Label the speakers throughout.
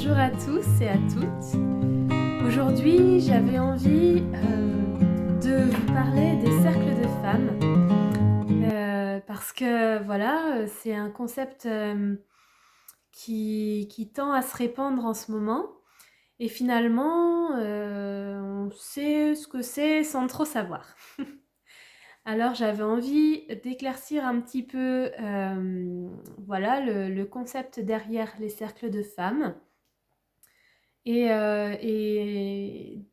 Speaker 1: Bonjour à tous et à toutes. Aujourd'hui, j'avais envie de vous parler des cercles de femmes parce que voilà, c'est un concept qui tend à se répandre en ce moment et finalement, on sait ce que c'est sans trop savoir. Alors j'avais envie d'éclaircir un petit peu voilà, le concept derrière les cercles de femmes. Et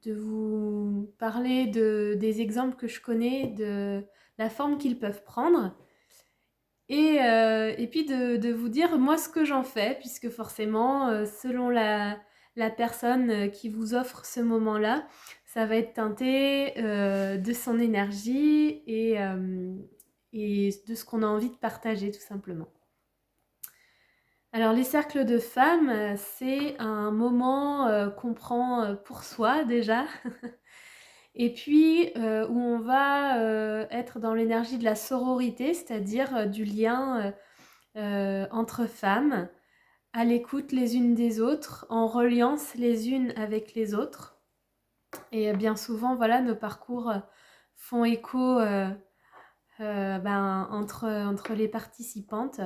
Speaker 1: de vous parler des exemples que je connais, de la forme qu'ils peuvent prendre, et puis de vous dire moi ce que j'en fais, puisque forcément, selon la personne qui vous offre ce moment-là, ça va être teinté de son énergie et de ce qu'on a envie de partager tout simplement. Alors les cercles de femmes, c'est un moment qu'on prend pour soi déjà, et puis où on va être dans l'énergie de la sororité, c'est-à-dire du lien entre femmes, à l'écoute les unes des autres, en reliance les unes avec les autres. Et bien souvent, voilà, nos parcours font écho entre les participantes.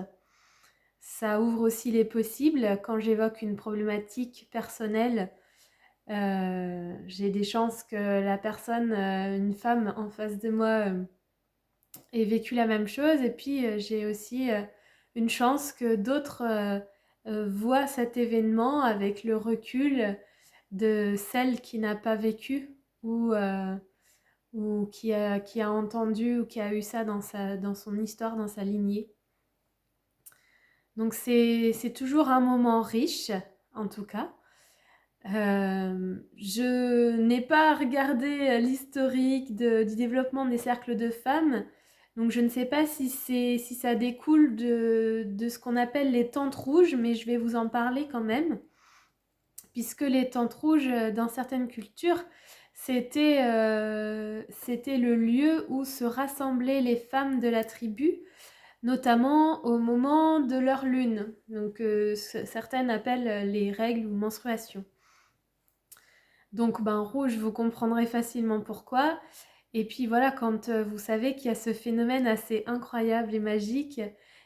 Speaker 1: Ça ouvre aussi les possibles. Quand j'évoque une problématique personnelle, j'ai des chances que la personne, une femme en face de moi, ait vécu la même chose. Et puis, j'ai aussi une chance que d'autres voient cet événement avec le recul de celle qui n'a pas vécu ou qui a entendu ou qui a eu ça dans son histoire, dans sa lignée. Donc c'est toujours un moment riche, en tout cas. Je n'ai pas regardé l'historique du développement des cercles de femmes, donc je ne sais pas si ça découle de ce qu'on appelle les tentes rouges, mais je vais vous en parler quand même, puisque les tentes rouges, dans certaines cultures, c'était le lieu où se rassemblaient les femmes de la tribu, notamment au moment de leur lune, donc certaines appellent les règles ou menstruations. Donc rouge, vous comprendrez facilement pourquoi. Et puis voilà, quand vous savez qu'il y a ce phénomène assez incroyable et magique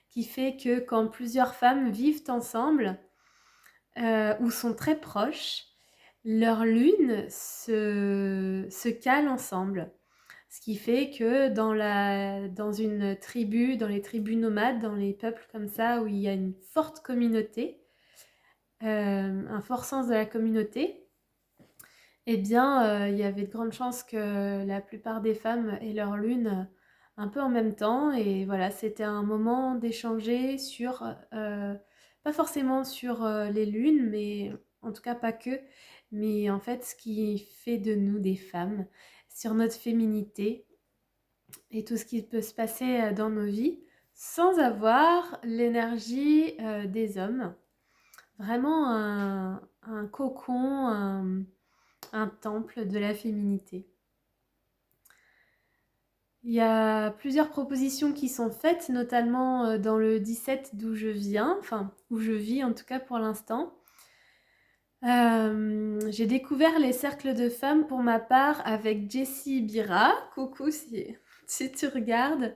Speaker 1: qui fait que quand plusieurs femmes vivent ensemble ou sont très proches, leur lune se cale ensemble. Ce qui fait que dans une tribu, dans les tribus nomades, dans les peuples comme ça, où il y a une forte communauté, un fort sens de la communauté, eh bien, il y avait de grandes chances que la plupart des femmes aient leur lune un peu en même temps. Et voilà, c'était un moment d'échanger sur, pas forcément sur les lunes, mais en tout cas pas que, mais en fait ce qui fait de nous des femmes, sur notre féminité et tout ce qui peut se passer dans nos vies sans avoir l'énergie des hommes. Vraiment un cocon, un temple de la féminité. Il y a plusieurs propositions qui sont faites, notamment dans le 17 d'où je viens, enfin où je vis en tout cas pour l'instant. J'ai découvert les cercles de femmes pour ma part avec Jessie Bira. Coucou si tu regardes.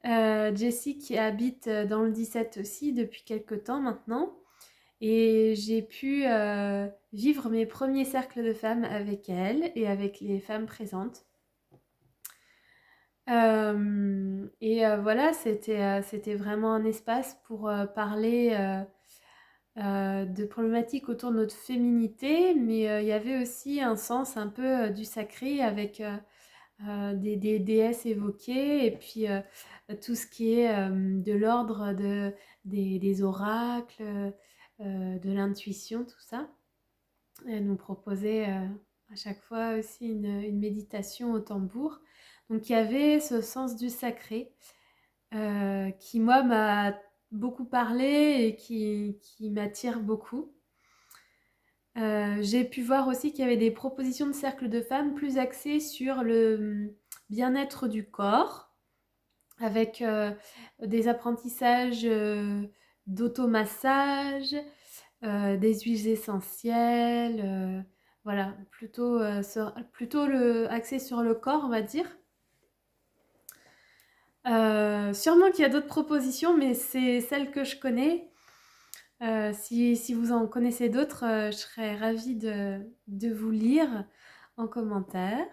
Speaker 1: Jessie qui habite dans le 17 aussi depuis quelques temps maintenant. Et j'ai pu vivre mes premiers cercles de femmes avec elle et avec les femmes présentes. Voilà, c'était vraiment un espace pour parler de problématiques autour de notre féminité, mais il y avait aussi un sens un peu du sacré avec des déesses évoquées, et puis tout ce qui est de l'ordre des oracles, de l'intuition, tout ça. Elle nous proposait à chaque fois aussi une méditation au tambour. Donc il y avait ce sens du sacré qui, moi, m'a beaucoup parlé et qui m'attire beaucoup. J'ai pu voir aussi qu'il y avait des propositions de cercles de femmes plus axées sur le bien-être du corps, avec des apprentissages d'automassage, des huiles essentielles, voilà, plutôt axé sur le corps, on va dire. Sûrement qu'il y a d'autres propositions, mais c'est celles que je connais. Si vous en connaissez d'autres, je serais ravie de vous lire en commentaire.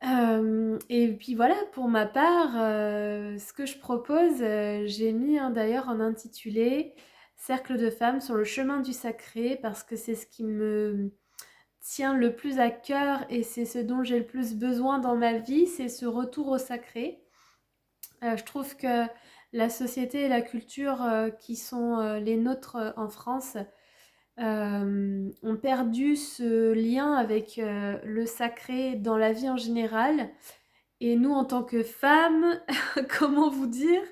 Speaker 1: Et puis voilà, pour ma part, ce que je propose, j'ai mis d'ailleurs en intitulé Cercle de femmes sur le chemin du sacré, parce que c'est ce qui me tient le plus à cœur et c'est ce dont j'ai le plus besoin dans ma vie, c'est ce retour au sacré. Je trouve que la société et la culture qui sont les nôtres en France ont perdu ce lien avec le sacré dans la vie en général. Et nous, en tant que femmes, comment vous dire,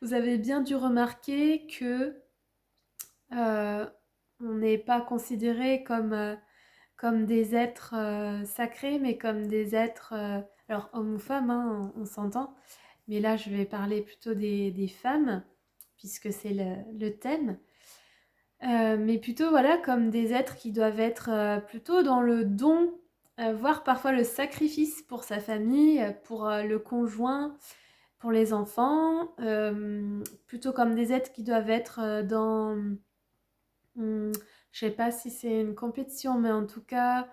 Speaker 1: vous avez bien dû remarquer que euh, on n'est pas considérés comme des êtres sacrés, mais comme des êtres, alors hommes ou femmes, hein, on s'entend, mais là je vais parler plutôt des femmes, puisque c'est le thème. Mais plutôt voilà comme des êtres qui doivent être plutôt dans le don, voire parfois le sacrifice pour sa famille, pour le conjoint, pour les enfants, plutôt comme des êtres qui doivent être dans, je sais pas si c'est une compétition, mais en tout cas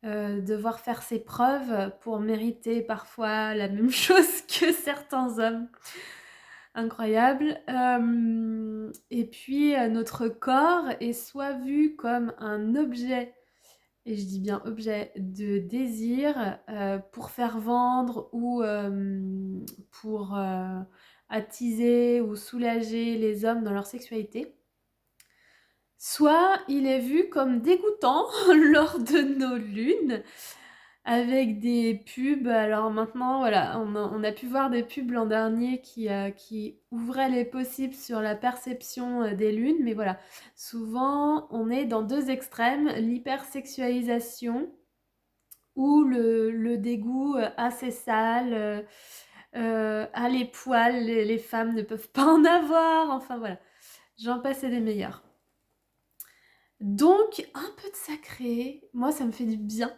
Speaker 1: devoir faire ses preuves pour mériter parfois la même chose que certains hommes. Incroyable. Et puis, notre corps est soit vu comme un objet, et je dis bien objet, de désir pour faire vendre ou pour attiser ou soulager les hommes dans leur sexualité. Soit il est vu comme dégoûtant lors de nos lunes, avec des pubs. Alors maintenant, voilà, on a pu voir des pubs l'an dernier qui ouvraient les possibles sur la perception des lunes, mais voilà, souvent on est dans deux extrêmes, l'hypersexualisation ou le dégoût assez sale, à les poils, les femmes ne peuvent pas en avoir, enfin voilà, j'en passe et des meilleurs. Donc, un peu de sacré, moi ça me fait du bien.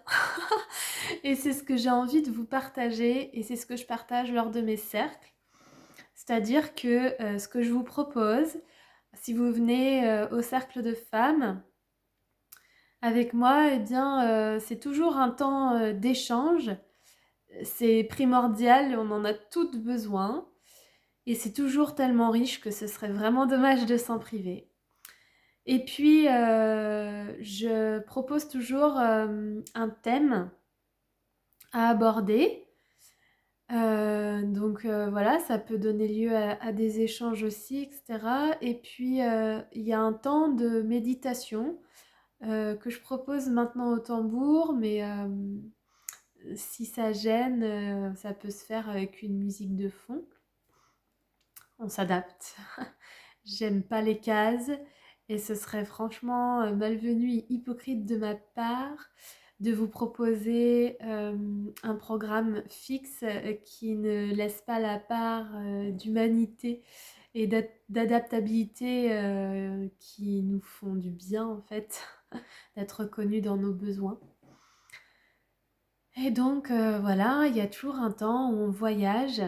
Speaker 1: Et c'est ce que j'ai envie de vous partager et c'est ce que je partage lors de mes cercles. C'est-à-dire que ce que je vous propose, si vous venez au cercle de femmes avec moi, eh bien c'est toujours un temps d'échange. C'est primordial, on en a toutes besoin. Et c'est toujours tellement riche que ce serait vraiment dommage de s'en priver. Et puis, je propose toujours un thème à aborder. Donc voilà, ça peut donner lieu à des échanges aussi, etc. Et puis, il y a un temps de méditation que je propose maintenant au tambour, mais si ça gêne, ça peut se faire avec une musique de fond. On s'adapte. J'aime pas les cases et ce serait franchement malvenu et hypocrite de ma part de vous proposer un programme fixe qui ne laisse pas la part d'humanité et d'adaptabilité qui nous font du bien en fait, d'être reconnus dans nos besoins. Et donc voilà, il y a toujours un temps où on voyage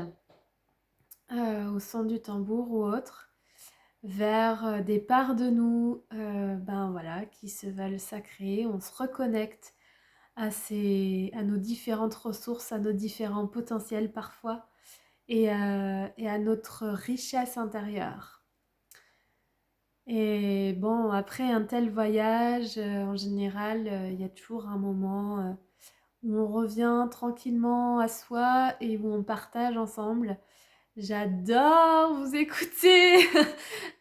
Speaker 1: au son du tambour ou autre vers des parts de nous ben voilà, qui se veulent sacrées. On se reconnecte à nos différentes ressources, à nos différents potentiels parfois, et à notre richesse intérieure. Et bon, après un tel voyage, en général, il y a toujours un moment où on revient tranquillement à soi et où on partage ensemble. J'adore vous écouter,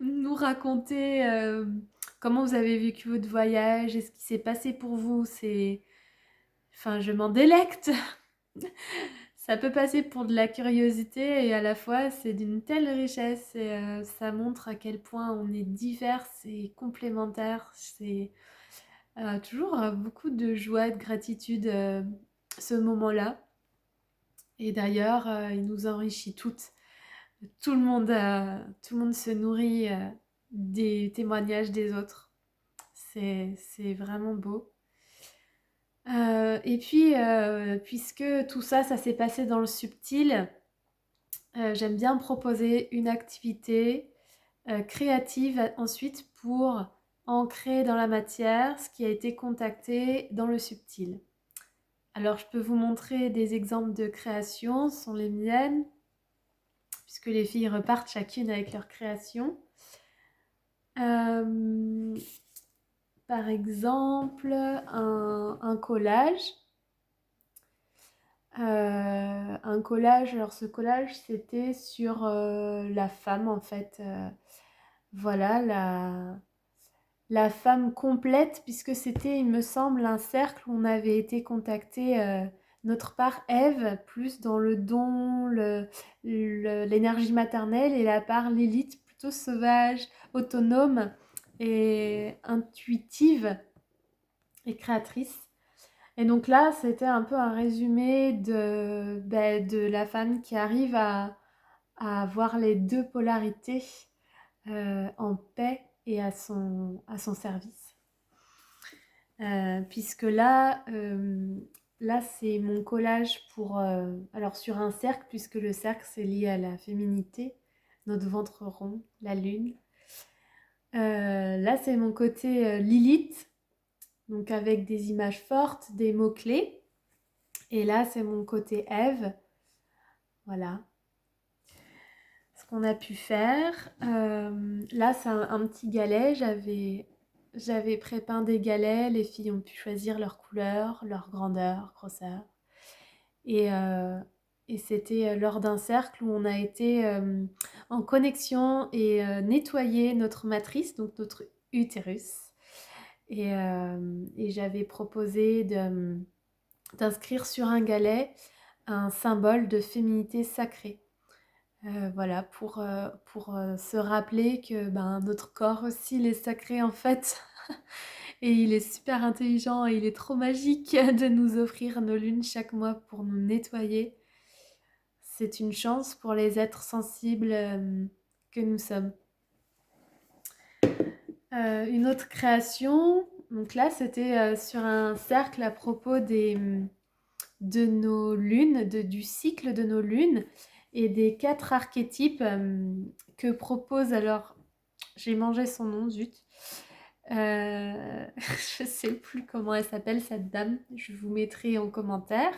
Speaker 1: nous raconter comment vous avez vécu votre voyage et ce qui s'est passé pour vous. Enfin, je m'en délecte. Ça peut passer pour de la curiosité et à la fois c'est d'une telle richesse et ça montre à quel point on est divers et complémentaires. C'est toujours beaucoup de joie et de gratitude ce moment-là. Et d'ailleurs, il nous enrichit toutes. Tout le monde se nourrit des témoignages des autres. C'est vraiment beau. Et puis, puisque tout ça, ça s'est passé dans le subtil, j'aime bien proposer une activité créative ensuite pour ancrer dans la matière ce qui a été contacté dans le subtil. Alors, je peux vous montrer des exemples de création, ce sont les miennes, puisque les filles repartent chacune avec leur création. Par exemple, un collage. Un collage, alors ce collage c'était sur la femme en fait. Voilà, la femme complète, puisque c'était, il me semble, un cercle où on avait été contacté, notre part Ève, plus dans le don, l'énergie maternelle, et la part Lilith, plutôt sauvage, autonome et intuitive et créatrice. Et donc là, c'était un peu un résumé de la femme qui arrive à avoir les deux polarités en paix et à son service. Puisque là c'est mon collage pour... alors sur un cercle, puisque le cercle c'est lié à la féminité, notre ventre rond, la lune. Là c'est mon côté Lilith, donc avec des images fortes, des mots-clés. Et là, c'est mon côté Ève. Voilà ce qu'on a pu faire. Là, c'est un petit galet. J'avais prépeint des galets. Les filles ont pu choisir leur couleur, leur grandeur, grosseur. Et, euh, et c'était lors d'un cercle où on a été en connexion et nettoyé notre matrice, donc notre utérus. Et j'avais proposé d'inscrire sur un galet un symbole de féminité sacrée. Voilà, pour se rappeler que notre corps aussi, il est sacré en fait. Et il est super intelligent et il est trop magique de nous offrir nos lunes chaque mois pour nous nettoyer. C'est une chance pour les êtres sensibles que nous sommes. Une autre création, donc là c'était sur un cercle à propos de nos lunes, du cycle de nos lunes et des 4 archétypes que propose, alors j'ai mangé son nom, zut, je sais plus comment elle s'appelle cette dame, je vous mettrai en commentaire.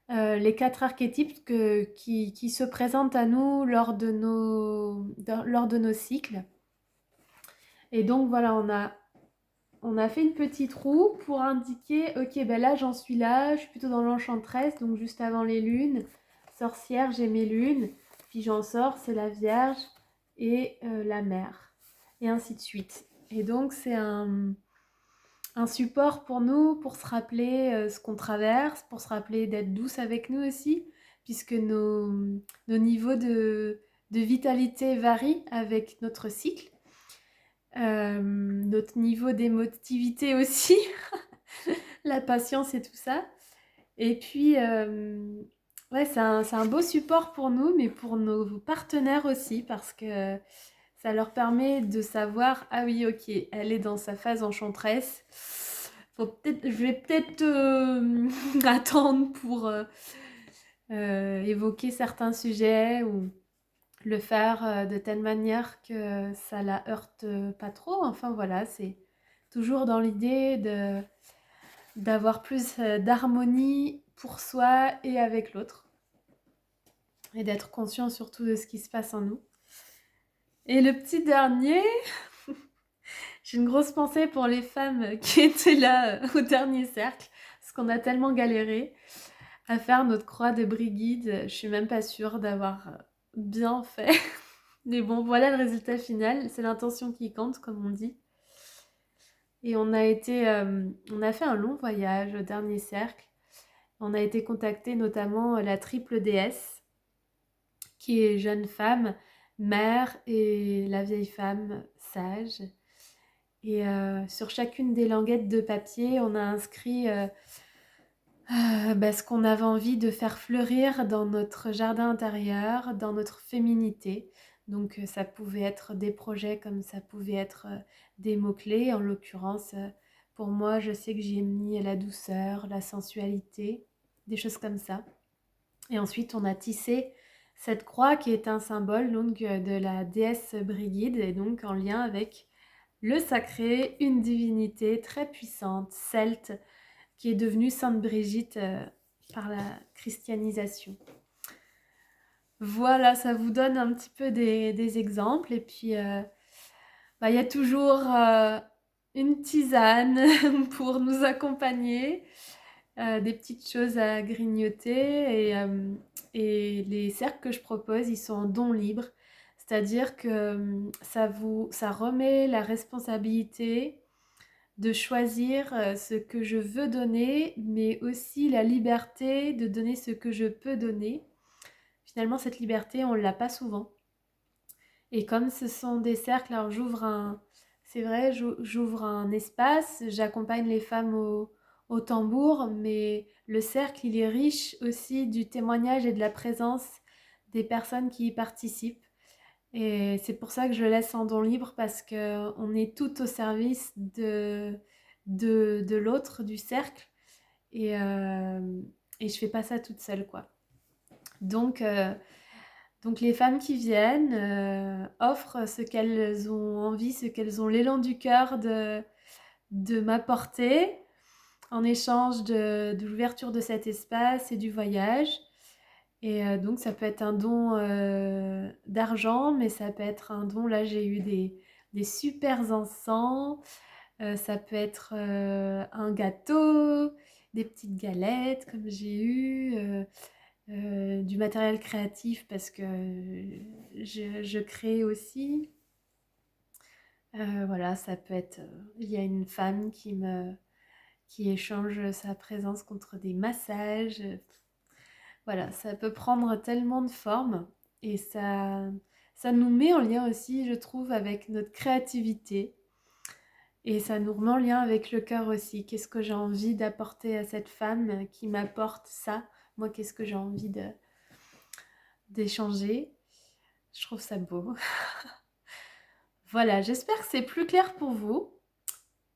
Speaker 1: Les 4 archétypes qui se présentent à nous lors de nos cycles. Et donc voilà, on a fait une petite roue pour indiquer, ok, ben là j'en suis là, je suis plutôt dans l'enchanteresse, donc juste avant les lunes. Sorcière, j'ai mes lunes, puis j'en sors, c'est la Vierge et la Mère, et ainsi de suite. Et donc c'est un support pour nous, pour se rappeler ce qu'on traverse, pour se rappeler d'être douce avec nous aussi, puisque nos niveaux de vitalité varient avec notre cycle. Notre niveau d'émotivité aussi, la patience et tout ça. Et puis, ouais, c'est un beau support pour nous, mais pour nos partenaires aussi, parce que ça leur permet de savoir, ah oui, ok, elle est dans sa phase enchanteresse. Je vais peut-être attendre pour évoquer certains sujets ou le faire de telle manière que ça la heurte pas trop. Enfin voilà, c'est toujours dans l'idée d'avoir plus d'harmonie pour soi et avec l'autre. Et d'être conscient surtout de ce qui se passe en nous. Et le petit dernier, j'ai une grosse pensée pour les femmes qui étaient là au dernier cercle, parce qu'on a tellement galéré à faire notre croix de Brigide. Je suis même pas sûre d'avoir bien fait. Mais bon, voilà le résultat final. C'est l'intention qui compte, comme on dit. Et on a fait un long voyage au dernier cercle. On a été contacté notamment la triple déesse, qui est jeune femme, mère et la vieille femme sage. Et sur chacune des languettes de papier, on a inscrit ce qu'on avait envie de faire fleurir dans notre jardin intérieur, dans notre féminité, Donc ça pouvait être des projets comme ça pouvait être des mots-clés. En l'occurrence, pour moi, je sais que j'y ai mis la douceur, la sensualité, des choses comme ça. Et ensuite, on a tissé cette croix qui est un symbole donc de la déesse Brigide et donc en lien avec le sacré, une divinité très puissante, celte, qui est devenue Sainte Brigitte par la christianisation. Voilà, ça vous donne un petit peu des exemples. Et puis, il y a toujours une tisane pour nous accompagner, des petites choses à grignoter. Et les cercles que je propose, ils sont en don libre. C'est-à-dire que ça remet la responsabilité de choisir ce que je veux donner, mais aussi la liberté de donner ce que je peux donner. Finalement, cette liberté, on ne l'a pas souvent. Et comme ce sont des cercles, alors c'est vrai, j'ouvre un espace, j'accompagne les femmes au tambour, mais le cercle, il est riche aussi du témoignage et de la présence des personnes qui y participent. Et c'est pour ça que je le laisse en don libre parce qu'on est tout au service de l'autre, du cercle. Et je fais pas ça toute seule, quoi. Donc, donc les femmes qui viennent offrent ce qu'elles ont envie, ce qu'elles ont l'élan du cœur de m'apporter en échange de l'ouverture de cet espace et du voyage. Et donc ça peut être un don d'argent, mais ça peut être un don, là j'ai eu des super encens, ça peut être un gâteau, des petites galettes comme j'ai eu, du matériel créatif parce que je crée aussi. Voilà, ça peut être, il y a une femme qui échange sa présence contre des massages. Voilà, ça peut prendre tellement de formes et ça nous met en lien aussi, je trouve, avec notre créativité et ça nous remet en lien avec le cœur aussi. Qu'est-ce que j'ai envie d'apporter à cette femme qui m'apporte ça? Moi, qu'est-ce que j'ai envie d'échanger? Je trouve ça beau. Voilà, j'espère que c'est plus clair pour vous.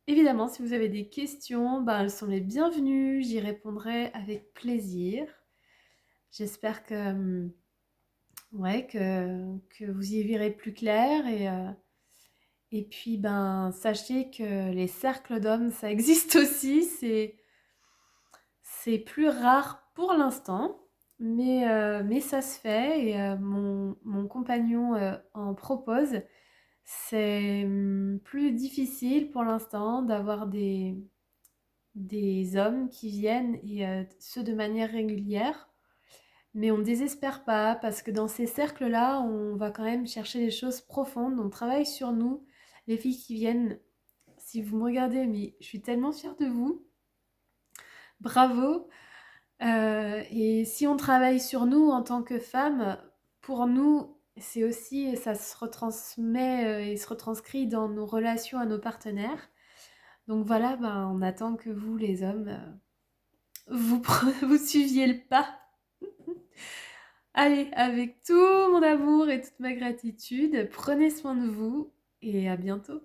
Speaker 1: Évidemment, si vous avez des questions, elles sont les bienvenues, j'y répondrai avec plaisir. J'espère que vous y verrez plus clair et puis sachez que les cercles d'hommes, ça existe aussi, c'est plus rare pour l'instant, mais ça se fait et mon compagnon en propose. C'est plus difficile pour l'instant d'avoir des hommes qui viennent et ce de manière régulière. Mais on ne désespère pas parce que dans ces cercles-là, on va quand même chercher des choses profondes. On travaille sur nous. Les filles qui viennent, si vous me regardez, mais je suis tellement fière de vous. Bravo. Et si on travaille sur nous en tant que femmes, pour nous, c'est aussi, ça se retransmet et se retranscrit dans nos relations à nos partenaires. Donc voilà, on attend que vous, les hommes, vous suiviez le pas. Allez, avec tout mon amour et toute ma gratitude, prenez soin de vous et à bientôt.